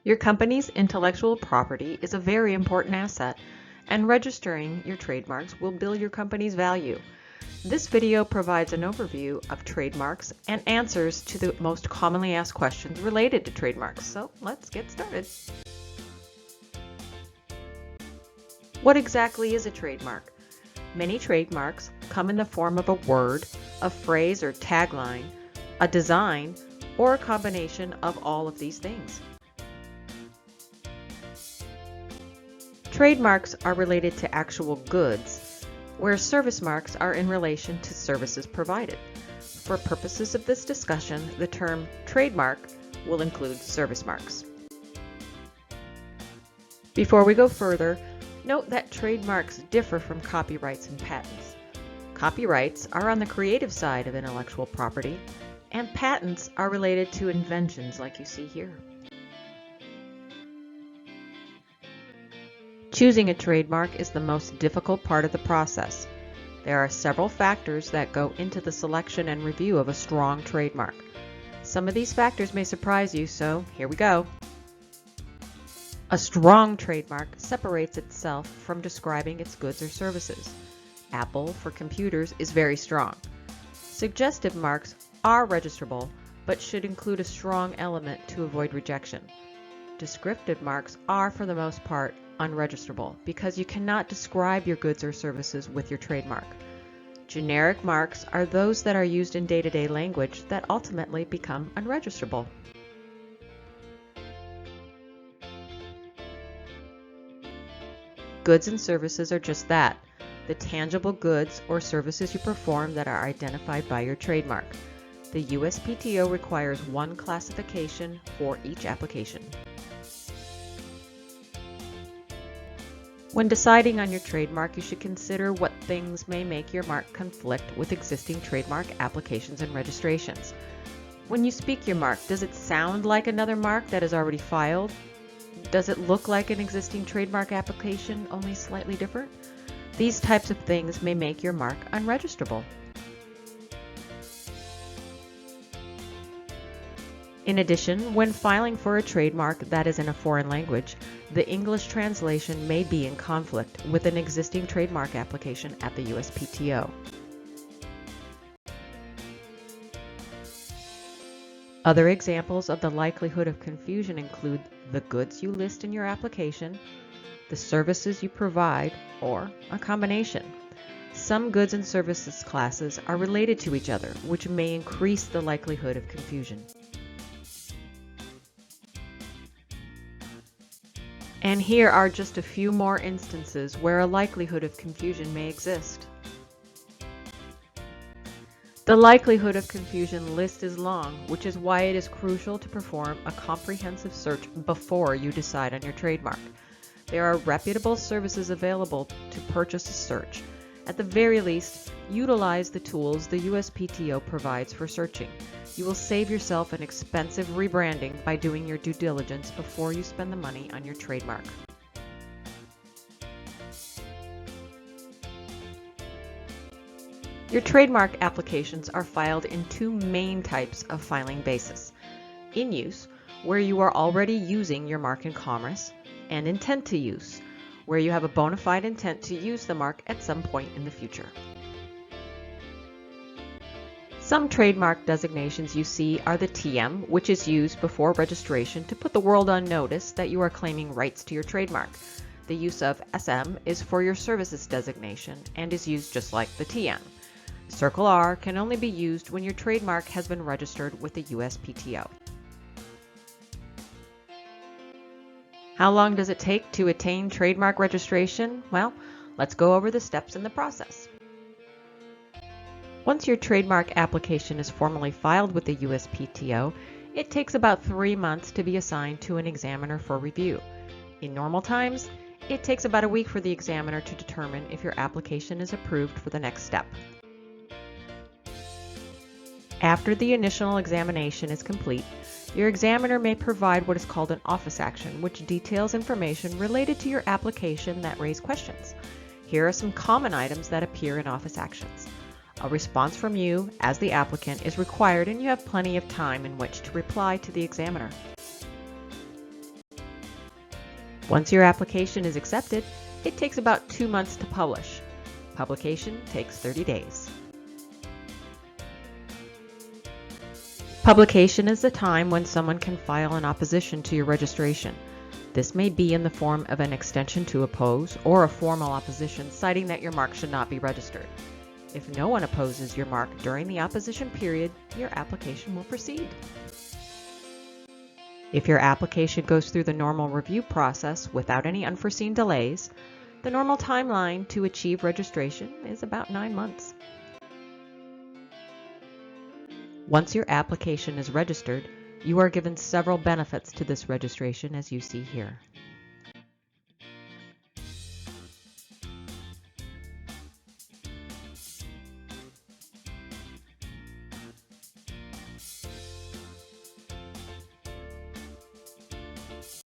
Your company's intellectual property is a very important asset, and registering your trademarks will build your company's value. This video provides an overview of trademarks and answers to the most commonly asked questions related to trademarks. So let's get started. What exactly is a trademark? Many trademarks come in the form of a word, a phrase or tagline, a design, or a combination of all of these things. Trademarks are related to actual goods, where service marks are in relation to services provided. For purposes of this discussion, the term trademark will include service marks. Before we go further, note that trademarks differ from copyrights and patents. Copyrights are on the creative side of intellectual property, and patents are related to inventions like you see here. Choosing a trademark is the most difficult part of the process. There are several factors that go into the selection and review of a strong trademark. Some of these factors may surprise you, so here we go. A strong trademark separates itself from describing its goods or services. Apple for computers is very strong. Suggestive marks are registrable, but should include a strong element to avoid rejection. Descriptive marks are, for the most part, unregistrable because you cannot describe your goods or services with your trademark. Generic marks are those that are used in day-to-day language that ultimately become unregistrable. Goods and services are just that, the tangible goods or services you perform that are identified by your trademark. The USPTO requires one classification for each application. When deciding on your trademark, you should consider what things may make your mark conflict with existing trademark applications and registrations. When you speak your mark, does it sound like another mark that is already filed? Does it look like an existing trademark application, only slightly different? These types of things may make your mark unregistrable. In addition, when filing for a trademark that is in a foreign language, the English translation may be in conflict with an existing trademark application at the USPTO. Other examples of the likelihood of confusion include the goods you list in your application, the services you provide, or a combination. Some goods and services classes are related to each other, which may increase the likelihood of confusion. And here are just a few more instances where a likelihood of confusion may exist. The likelihood of confusion list is long, which is why it is crucial to perform a comprehensive search before you decide on your trademark. There are reputable services available to purchase a search. At the very least, utilize the tools the USPTO provides for searching. You will save yourself an expensive rebranding by doing your due diligence before you spend the money on your trademark. Your trademark applications are filed in two main types of filing basis: in use, where you are already using your mark in commerce, and intent to use, where you have a bona fide intent to use the mark at some point in the future. Some trademark designations you see are the TM, which is used before registration to put the world on notice that you are claiming rights to your trademark. The use of SM is for your services designation and is used just like the TM. Circle R can only be used when your trademark has been registered with the USPTO. How long does it take to attain trademark registration? Well, let's go over the steps in the process. Once your trademark application is formally filed with the USPTO, it takes about 3 months to be assigned to an examiner for review. In normal times, it takes about a week for the examiner to determine if your application is approved for the next step. After the initial examination is complete, your examiner may provide what is called an office action, which details information related to your application that raise questions. Here are some common items that appear in office actions. A response from you, as the applicant, is required, and you have plenty of time in which to reply to the examiner. Once your application is accepted, it takes about 2 months to publish. Publication takes 30 days. Publication is the time when someone can file an opposition to your registration. This may be in the form of an extension to oppose or a formal opposition citing that your mark should not be registered. If no one opposes your mark during the opposition period, your application will proceed. If your application goes through the normal review process without any unforeseen delays, the normal timeline to achieve registration is about 9 months. Once your application is registered, you are given several benefits to this registration as you see here.